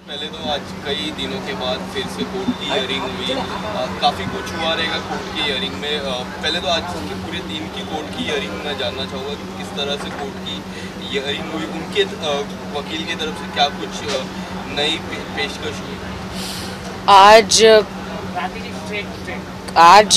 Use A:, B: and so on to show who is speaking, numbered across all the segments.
A: पहले तो आज कई दिनों के बाद फिर से कोर्ट की हियरिंग हुई, काफ़ी कुछ हुआ रहेगा कोर्ट की हियरिंग में। पहले तो आज की पूरे दिन की कोर्ट की हियरिंग मैं जानना चाहूँगा कि किस तरह से कोर्ट की हियरिंग हुई, उनके वकील की तरफ से क्या कुछ नई पेशकश हुई।
B: आज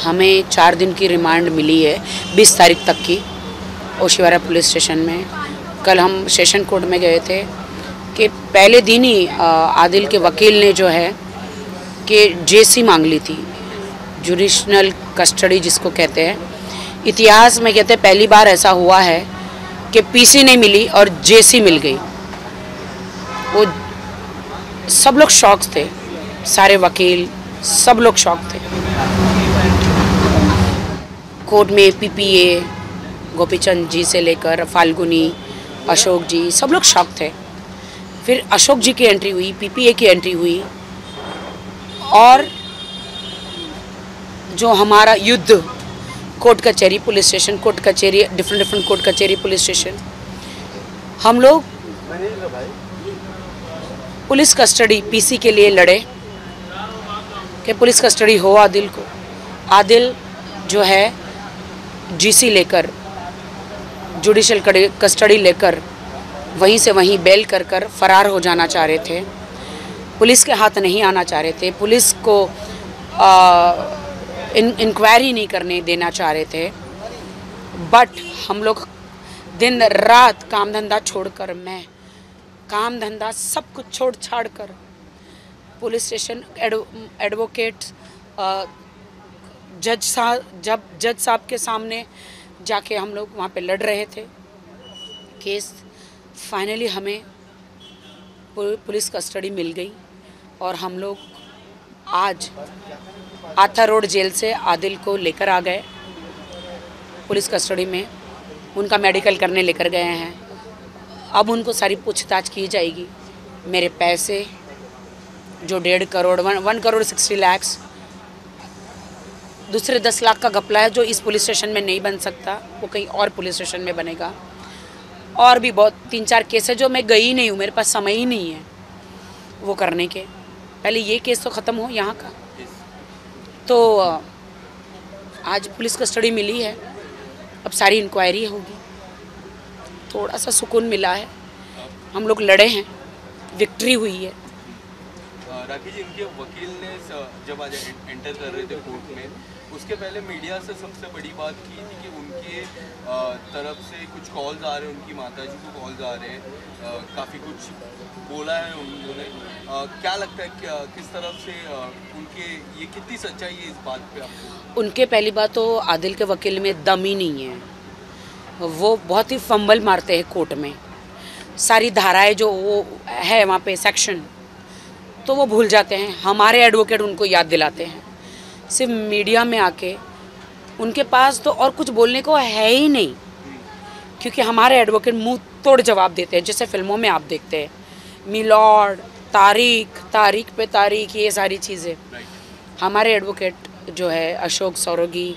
B: हमें 4 दिन की रिमांड मिली है 20 तारीख तक की ओशिवारा पुलिस स्टेशन में। कल हम सेशन कोर्ट में गए थे कि पहले दिन ही आदिल के वकील ने जो है कि जेसी मांग ली थी, जुडिशनल कस्टडी जिसको कहते हैं। इतिहास में कहते हैं पहली बार ऐसा हुआ है कि पीसी नहीं मिली और जेसी मिल गई। वो सब लोग शॉक थे, सारे वकील सब लोग शॉक थे। कोर्ट में पीपीए गोपीचंद जी से लेकर फाल्गुनी, अशोक जी, सब लोग शॉक थे। फिर अशोक जी की एंट्री हुई, पीपीए की एंट्री हुई, और जो हमारा युद्ध कोर्ट कचहरी पुलिस स्टेशन, कोर्ट कचहरी, डिफरेंट कोर्ट कचहरी पुलिस स्टेशन, हम लोग पुलिस कस्टडी पीसी के लिए लड़े कि पुलिस कस्टडी हो आदिल को। आदिल जो है जीसी लेकर, जुडिशल कस्टडी लेकर वहीं से वहीं बेल कर फरार हो जाना चाह रहे थे। पुलिस के हाथ नहीं आना चाह रहे थे, पुलिस को इंक्वायरी नहीं करने देना चाह रहे थे। बट हम लोग दिन रात काम धंधा छोड़कर, मैं काम धंधा सब कुछ छोड़ छाड़ कर पुलिस स्टेशन, एडवोकेट, जज साहब के सामने जाके हम लोग वहाँ पे लड़ रहे थे केस। फाइनली हमें पुलिस कस्टडी मिल गई और हम लोग आज आथा रोड जेल से आदिल को लेकर आ गए पुलिस कस्टडी में। उनका मेडिकल करने लेकर गए हैं। अब उनको सारी पूछताछ की जाएगी। मेरे पैसे जो 1.5 करोड़ 1 करोड़ 60 लाख, दूसरे 10 लाख का घपला है जो इस पुलिस स्टेशन में नहीं बन सकता, वो कहीं और पुलिस स्टेशन में बनेगा। और भी बहुत 3-4 केस है जो मैं गई नहीं हूँ, मेरे पास समय ही नहीं है वो करने के। पहले ये केस तो ख़त्म हो यहाँ का। तो आज पुलिस कस्टडी मिली है, अब सारी इंक्वायरी होगी। थोड़ा सा सुकून मिला है, हम लोग लड़े हैं, विक्ट्री हुई है।
A: राखी जी, इनके वकील ने जब आज एंटर कर रहे थे कोर्ट में, उसके पहले मीडिया से सबसे बड़ी बात की थी कि उनके तरफ से कुछ कॉल्स आ रहे हैं, उनकी माताजी को कॉल्स आ रहे हैं, काफ़ी कुछ बोला है उन्होंने। क्या लगता है किस तरफ से उनके, ये कितनी सच्चाई है इस बात पे आपको?
B: उनके पहली बात तो आदिल के वकील में दम ही नहीं है। वो बहुत ही फंबल मारते हैं कोर्ट में। सारी धाराएं जो वो है वहाँ पे सेक्शन, तो वो भूल जाते हैं। हमारे एडवोकेट उनको याद दिलाते हैं। सिर्फ मीडिया में आके उनके पास तो और कुछ बोलने को है ही नहीं, क्योंकि हमारे एडवोकेट मुंह तोड़ जवाब देते हैं। जैसे फिल्मों में आप देखते हैं, मिलॉर्ड, तारीख पे तारीख, ये सारी चीज़ें। हमारे एडवोकेट जो है अशोक सौरगी,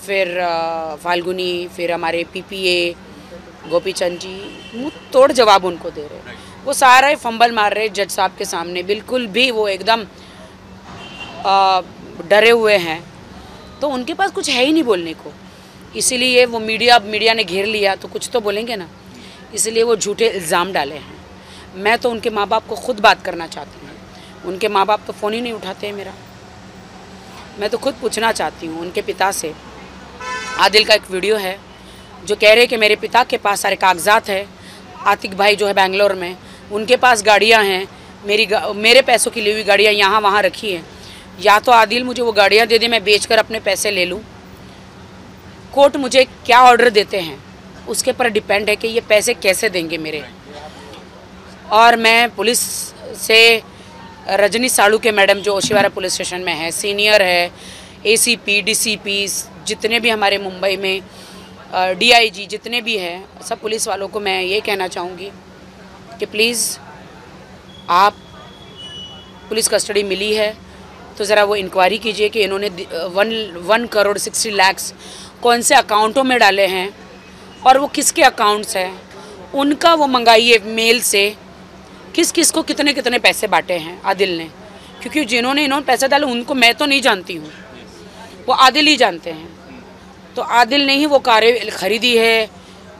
B: फिर फाल्गुनी, फिर हमारे पीपीए गोपीचंद जी, मुंह तोड़ जवाब उनको दे रहे हैं। वो सारा ही फंबल मार रहे जज साहब के सामने, बिल्कुल भी वो एकदम डरे हुए हैं। तो उनके पास कुछ है ही नहीं बोलने को, इसीलिए वो मीडिया ने घेर लिया तो कुछ तो बोलेंगे ना, इसलिए वो झूठे इल्ज़ाम डाले हैं। मैं तो उनके माँ बाप को खुद बात करना चाहती हूँ। उनके माँ बाप तो फ़ोन ही नहीं उठाते हैं मेरा। मैं तो खुद पूछना चाहती हूँ उनके पिता से। आदिल का एक वीडियो है जो कह रहे कि मेरे पिता के पास सारे कागजात है, आतिक भाई जो है बेंगलोर में, उनके पास गाड़ियाँ हैं, मेरे पैसों की ली हुई गाड़ियाँ यहाँ वहाँ रखी हैं। या तो आदिल मुझे वो गाड़ियाँ दे दे, मैं बेचकर अपने पैसे ले लूँ। कोर्ट मुझे क्या ऑर्डर देते हैं उसके पर डिपेंड है कि ये पैसे कैसे देंगे मेरे। और मैं पुलिस से रजनी साड़ू के मैडम जो ओशिवारा पुलिस स्टेशन में है, सीनियर है, एसीपी, डीसीपी, जितने भी हमारे मुंबई में डीआईजी जितने भी हैं, सब पुलिस वालों को मैं ये कहना चाहूँगी कि प्लीज़ आप, पुलिस कस्टडी मिली है तो ज़रा वो इंक्वायरी कीजिए कि इन्होंने 1 करोड़ 60 लाख कौन से अकाउंटों में डाले हैं और वो किसके अकाउंट्स हैं, उनका वो मंगाइए मेल से किस किस को कितने कितने पैसे बांटे हैं आदिल ने, क्योंकि जिन्होंने इन्होंने पैसे डाले उनको मैं तो नहीं जानती हूँ, वो आदिल ही जानते हैं। तो आदिल ने ही वो कारें खरीदी है,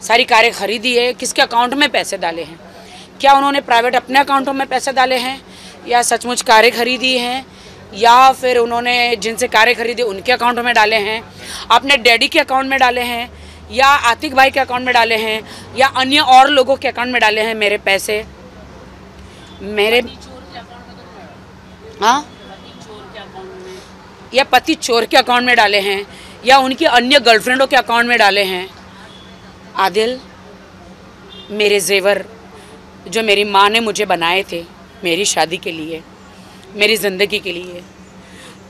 B: सारी कारें खरीदी है, किसके अकाउंट में पैसे डाले हैं, क्या उन्होंने प्राइवेट अपने अकाउंटों में पैसे डाले हैं या सचमुच कारें खरीदी हैं, या फिर उन्होंने जिनसे कारें खरीदी उनके अकाउंट में डाले हैं, अपने डैडी के अकाउंट में डाले हैं, या आतिक भाई के अकाउंट में डाले हैं, या अन्य और लोगों के अकाउंट में डाले हैं मेरे पैसे। मेरे हाँ, या पति चोर के अकाउंट में डाले हैं, या उनकी अन्य गर्लफ्रेंडों के अकाउंट में डाले हैं। आदिल, मेरे जेवर जो मेरी माँ ने मुझे बनाए थे मेरी शादी के लिए, मेरी ज़िंदगी के लिए,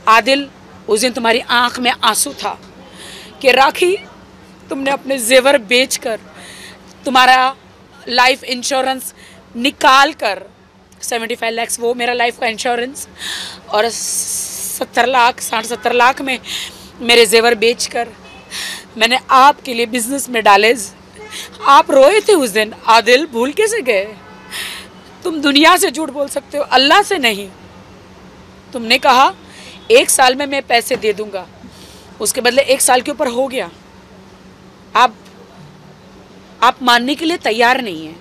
B: आदिल उस दिन तुम्हारी आँख में आंसू था कि राखी तुमने अपने जेवर बेचकर, तुम्हारा लाइफ इंश्योरेंस निकाल कर 75 लाख वो मेरा लाइफ का इंश्योरेंस, और 70 लाख 60-70 लाख में मेरे जेवर बेचकर मैंने आपके लिए बिजनेस में डाले। आप रोए थे उस दिन। आदिल, भूल कैसे गए? तुम दुनिया से झूठ बोल सकते हो, अल्लाह से नहीं। तुमने कहा 1 साल में मैं पैसे दे दूंगा, उसके बदले 1 साल के ऊपर हो गया। आप मानने के लिए तैयार नहीं हैं।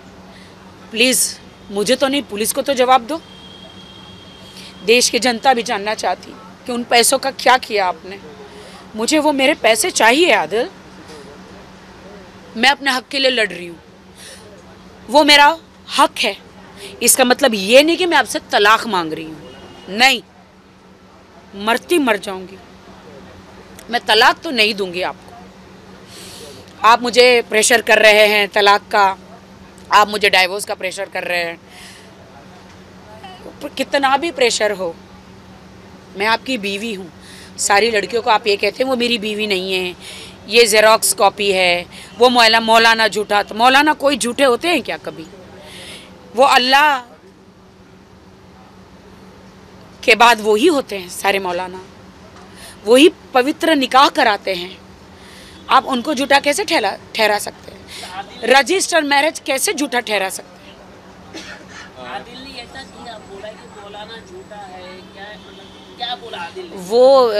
B: प्लीज़ मुझे तो नहीं, पुलिस को तो जवाब दो। देश की जनता भी जानना चाहती कि उन पैसों का क्या किया आपने। मुझे वो मेरे पैसे चाहिए आदिल, मैं अपने हक के लिए लड़ रही हूँ, वो मेरा हक है। इसका मतलब ये नहीं कि मैं आपसे तलाक मांग रही हूँ, नहीं, मरती मर जाऊंगी, मैं तलाक तो नहीं दूंगी आपको। आप मुझे प्रेशर कर रहे हैं तलाक का, आप मुझे डाइवोर्स का प्रेशर कर रहे हैं, कितना भी प्रेशर हो, मैं आपकी बीवी हूँ। सारी लड़कियों को आप ये कहते हैं वो मेरी बीवी नहीं है, ये जेरोक्स कॉपी है, वो मौलाना झूठा। तो मौलाना कोई झूठे होते हैं क्या कभी? वो अल्लाह के बाद वो ही होते हैं सारे मौलाना, वो ही पवित्र निकाह कराते हैं। आप उनको झूठा कैसे ठहरा सकते हैं? रजिस्टर मैरिज कैसे झूठा ठहरा सकते हैं?
C: आदिल ने ऐसा किया, बोला कि मौलाना झूठा है, क्या बोला आदिल ने?
B: वो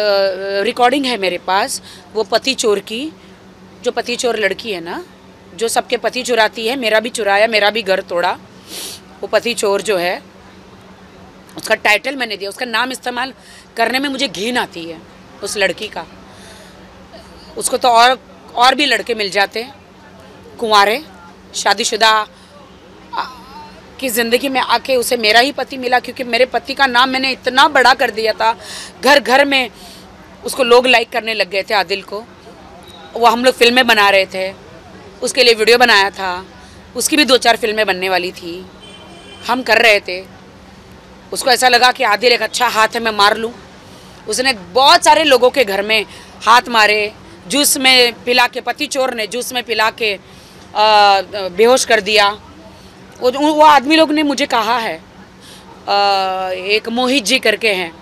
B: रिकॉर्डिंग है मेरे पास, वो पति चोर की, जो पति चोर लड़की है ना, जो सबके पति चुराती है, मेरा भी चुराया, मेरा भी घर तोड़ा, वो पति चोर जो है, उसका टाइटल मैंने दिया। उसका नाम इस्तेमाल करने में मुझे घिन आती है उस लड़की का। उसको तो और भी लड़के मिल जाते हैं, कुंवारे शादीशुदा की ज़िंदगी में आके उसे मेरा ही पति मिला, क्योंकि मेरे पति का नाम मैंने इतना बड़ा कर दिया था, घर घर में उसको लोग लाइक करने लग गए थे आदिल को। वो हम लोग फिल्में बना रहे थे, उसके लिए वीडियो बनाया था, उसकी भी 2-4 फिल्में बनने वाली थी, हम कर रहे थे। उसको ऐसा लगा कि आदिल एक अच्छा हाथ है, मैं मार लूँ। उसने बहुत सारे लोगों के घर में हाथ मारे, जूस में पिला के, पति चोर ने जूस में पिला के बेहोश कर दिया। वो आदमी लोग ने मुझे कहा है, एक मोहित जी करके हैं,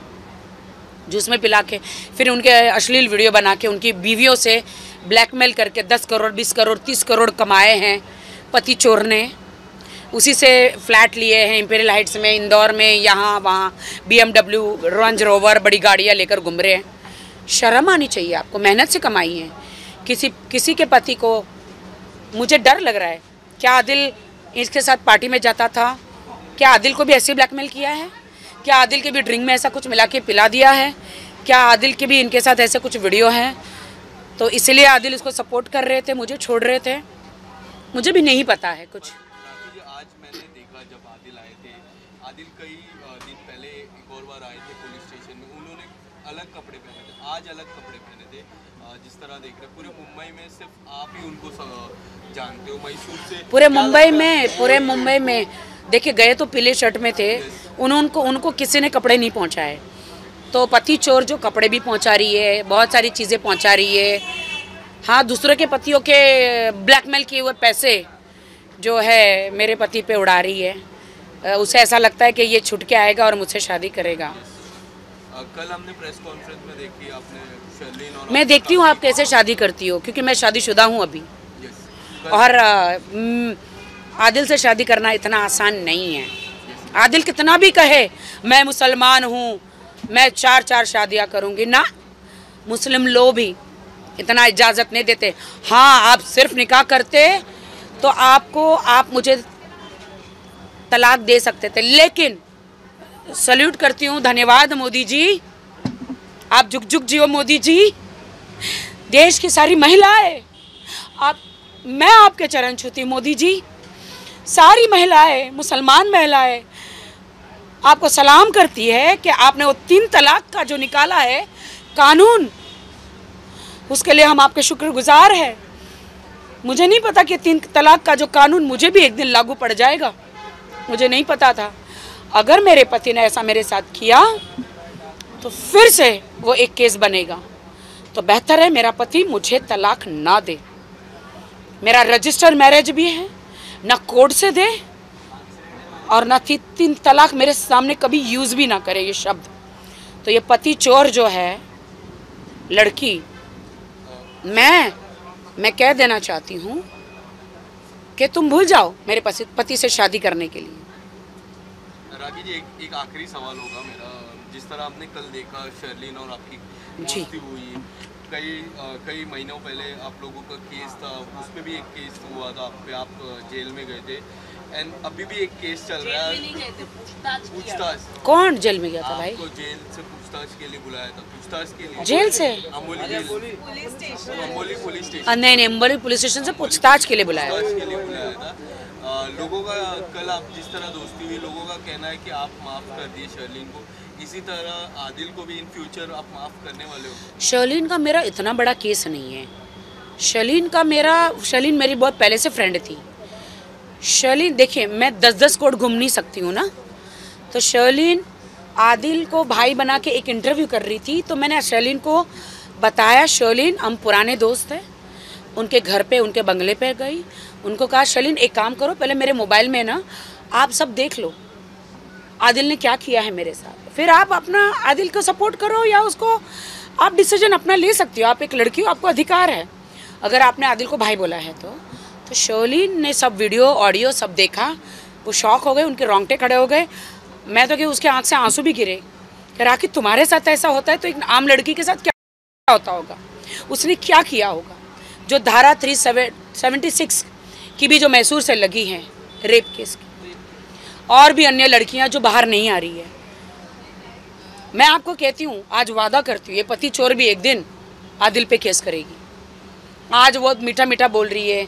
B: जूस में पिला के फिर उनके अश्लील वीडियो बना के उनकी बीवियों से ब्लैकमेल करके 10 करोड़ 20 करोड़ 30 करोड़ कमाए हैं पति चोर ने। उसी से फ्लैट लिए हैं इंपीरियल हाइट्स में, इंदौर में, यहाँ वहाँ, BMW, रेंज रोवर, बड़ी गाड़ियाँ लेकर घूम रहे हैं। शर्म आनी चाहिए आपको, मेहनत से कमाई है। किसी के पति को, मुझे डर लग रहा है, क्या आदिल इसके साथ पार्टी में जाता था? क्या आदिल को भी ऐसे ब्लैकमेल किया है? क्या आदिल के भी ड्रिंक में ऐसा कुछ मिला के पिला दिया है? क्या आदिल के भी इनके साथ ऐसे कुछ वीडियो हैं? तो इसलिए आदिल इसको सपोर्ट कर रहे थे, मुझे छोड़ रहे थे, मुझे भी नहीं पता है कुछ।
A: आज मैंने देखा जब आदिल आए थे, आदिल कई दिन पहले एक और बार आए थे पुलिस स्टेशन में, उन्होंने अलग कपड़े पहने थे, आज अलग कपड़े पहने थे। जिस तरह देख रहे पूरे मुंबई में सिर्फ आप ही उनको जानते हो, मैसूर से पूरे
B: मुंबई में देखिए, गए तो पीले शर्ट में थे, उनको किसी ने कपड़े नहीं पहुंचाए। तो पति चोर जो कपड़े भी पहुंचा रही है, बहुत सारी चीज़ें पहुंचा रही है। हाँ, दूसरों के पतियों के ब्लैकमेल किए हुए पैसे जो है मेरे पति पे उड़ा रही है। उसे ऐसा लगता है कि ये छुट के आएगा और मुझसे शादी करेगा।
A: कल हमने प्रेस कॉन्फ्रेंस में देखी आपने शर्लीन, और
B: मैं देखती हूँ आप कैसे शादी करती हो, क्योंकि मैं शादीशुदा हूँ अभी। और आदिल से शादी करना इतना आसान नहीं है। आदिल कितना भी कहे मैं मुसलमान हूँ, मैं 4 शादियाँ करूँगी, ना, मुस्लिम लोग भी इतना इजाज़त नहीं देते। हाँ, आप सिर्फ निकाह करते तो आप मुझे तलाक दे सकते थे, लेकिन सल्यूट करती हूँ, धन्यवाद मोदी जी, आप जुग जुग जियो मोदी जी। देश की सारी महिलाएं, मैं आपके चरण छूती हूँ मोदी जी। सारी महिलाएं, मुसलमान महिलाएं आपको सलाम करती है कि आपने वो 3 तलाक का जो निकाला है कानून, उसके लिए हम आपके शुक्रगुजार हैं। मुझे नहीं पता कि 3 तलाक का जो कानून मुझे भी एक दिन लागू पड़ जाएगा, मुझे नहीं पता था। अगर मेरे पति ने ऐसा मेरे साथ किया तो फिर से वो एक केस बनेगा। तो बेहतर है मेरा पति मुझे तलाक ना दे। मेरा रजिस्टर मैरिज भी है, ना कोर्ट से दे और ना 3 तलाक मेरे सामने कभी यूज़ भी ना करे ये शब्द। तो ये पति चोर जो है लड़की, मैं कह देना चाहती हूँ कि तुम भूल जाओ मेरे पति से शादी करने के लिए।
A: राखी जी, एक आखिरी सवाल होगा मेरा। जिस तरह आपने कल देखा शर्लिन और आपकी दोस्ती हुई, कई महीनों पहले आप लोगों का केस था, उसमें भी एक केस हुआ था आप जेल में गए थे, एंड अभी भी एक केस चल रहा है। पूछताछ।
B: कौन जेल में गया था भाई?
A: आपको जेल से पूछताछ के लिए बुलाया था। पूछताछ के लिए
B: जेल से?
A: Amoli police station.
B: नहीं, अम्बोली पुलिस स्टेशन से पूछताछ के लिए बुलाया
A: था। लोगों का कल आप जिस तरह दोस्ती हुई, लोगों का कहना है कि आप माफ़ कर दिए शर्लिन को, इसी तरह आदिल को भी इन फ्यूचर आप माफ़ करने वाले हो?
B: शर्लिन का मेरा इतना बड़ा केस नहीं है। शर्लिन मेरी बहुत पहले से फ्रेंड थी। शर्लिन, देखिए, मैं 10-10 कोर्ट घूम नहीं सकती हूँ ना। तो शर्लिन आदिल को भाई बना के एक इंटरव्यू कर रही थी, तो मैंने शर्लिन को बताया, शर्लिन हम पुराने दोस्त हैं। उनके घर पे, उनके बंगले पे गई, उनको कहा शर्लिन एक काम करो, पहले मेरे मोबाइल में ना आप सब देख लो आदिल ने क्या किया है मेरे साथ, फिर आप अपना आदिल को सपोर्ट करो या उसको आप डिसीजन अपना ले सकती हो। आप एक लड़की हो, आपको अधिकार है अगर आपने आदिल को भाई बोला है तो शर्लिन ने सब वीडियो ऑडियो सब देखा, वो शॉक हो गए, उनके रोंगटे खड़े हो गए। मैं तो कि उसके आँख से आंसू भी गिरे कि राखी तुम्हारे साथ ऐसा होता है तो एक आम लड़की के साथ क्या होता होगा, उसने क्या किया होगा। जो धारा 376 की भी जो मैसूर से लगी हैं रेप केस की, और भी अन्य लड़कियां जो बाहर नहीं आ रही है, मैं आपको कहती हूँ, आज वादा करती हूँ, ये पति चोर भी एक दिन आदिल पे केस करेगी। आज वो मीठा मीठा बोल रही है,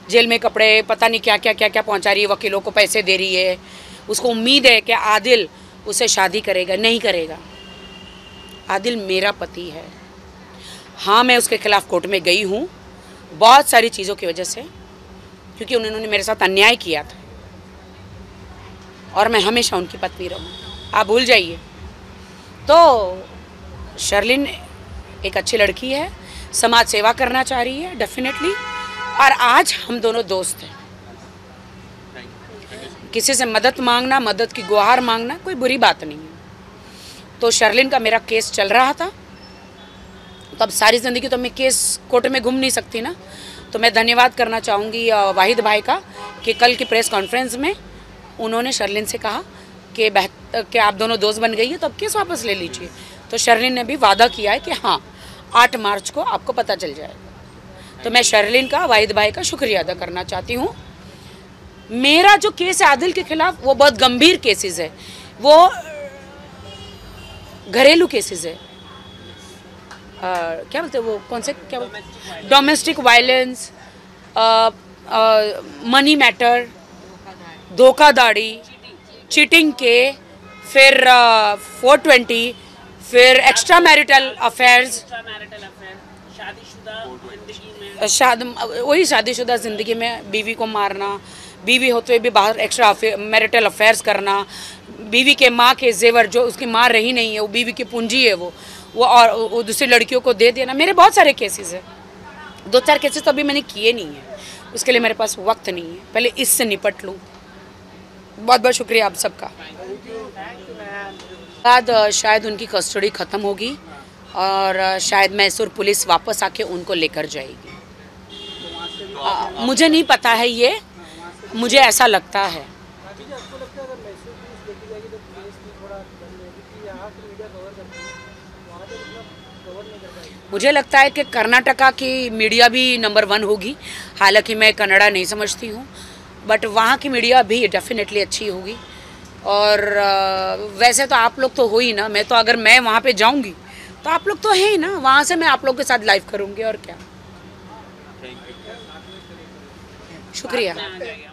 B: जेल में कपड़े पता नहीं क्या क्या पहुँचा रही है, वकीलों को पैसे दे रही है, उसको उम्मीद है कि आदिल उसे शादी करेगा। नहीं करेगा। आदिल मेरा पति है। हाँ, मैं उसके खिलाफ कोर्ट में गई हूँ बहुत सारी चीज़ों की वजह से, क्योंकि उन्होंने मेरे साथ अन्याय किया था, और मैं हमेशा उनकी पत्नी रहूँ। आप भूल जाइए। तो शर्लिन एक अच्छी लड़की है, समाज सेवा करना चाह रही है डेफिनेटली, और आज हम दोनों दोस्त हैं। किसी से मदद मांगना, मदद की गुहार मांगना कोई बुरी बात नहीं है। तो शर्लिन का मेरा केस चल रहा था, तो अब सारी ज़िंदगी तो मैं केस कोर्ट में घूम नहीं सकती ना। तो मैं धन्यवाद करना चाहूँगी वाहिद भाई का कि कल की प्रेस कॉन्फ्रेंस में उन्होंने शर्लिन से कहा कि आप दोनों दोस्त बन गई है तो अब केस वापस ले लीजिए। तो शर्लिन ने भी वादा किया है कि हाँ 8 मार्च को आपको पता चल जाएगा। तो मैं शर्लिन का, वाहिद भाई का शुक्रिया अदा करना चाहती हूँ। मेरा जो केस है आदिल के खिलाफ वो बहुत गंभीर केसेस है, वो घरेलू केसेस है। क्या बोलते हैं वो, कौन से, क्या बोलते हैं, डोमेस्टिक वायलेंस, मनी मैटर, धोखाधड़ी, चीटिंग के, फिर 420, फिर एक्स्ट्रा मैरिटल अफेयर्स, वही शादीशुदा ज़िंदगी में बीवी को मारना, बीवी होते हुए भी बाहर एक्स्ट्रा मैरिटल अफेयर्स करना, बीवी के माँ के जेवर जो उसकी माँ रही नहीं है, वो बीवी की पूंजी है, वो और वो दूसरी लड़कियों को दे देना। मेरे बहुत सारे केसेस हैं, 2-4 केसेस तो अभी मैंने किए नहीं हैं, उसके लिए मेरे पास वक्त नहीं है, पहले इससे निपट लूँ। बहुत बहुत शुक्रिया आप सबका। बाद शायद उनकी कस्टडी ख़त्म होगी और शायद मैसूर पुलिस वापस आके उनको लेकर जाएगी। मुझे नहीं पता है ये, मुझे ऐसा लगता है।
D: आपको लगता है अगर मैसूर पुलिस देखी जाएगी तो केस भी थोड़ा बन जाएगी कि यहाँ की मीडिया कवर करती है, वहाँ पे मतलब कवर नहीं कर पाएगी?
B: मुझे लगता है कि कर्नाटका की मीडिया भी नंबर 1 होगी। हालांकि मैं कन्नड़ा नहीं समझती हूँ, बट वहाँ की मीडिया भी डेफिनेटली अच्छी होगी। और वैसे तो आप लोग तो हो ही ना, मैं तो अगर मैं वहाँ पे जाऊँगी तो आप लोग तो हैं ही ना, वहाँ से मैं आप लोग के साथ लाइव करूँगी और क्या।
A: Thank you.
B: शुक्रिया।
C: आ जाएगा।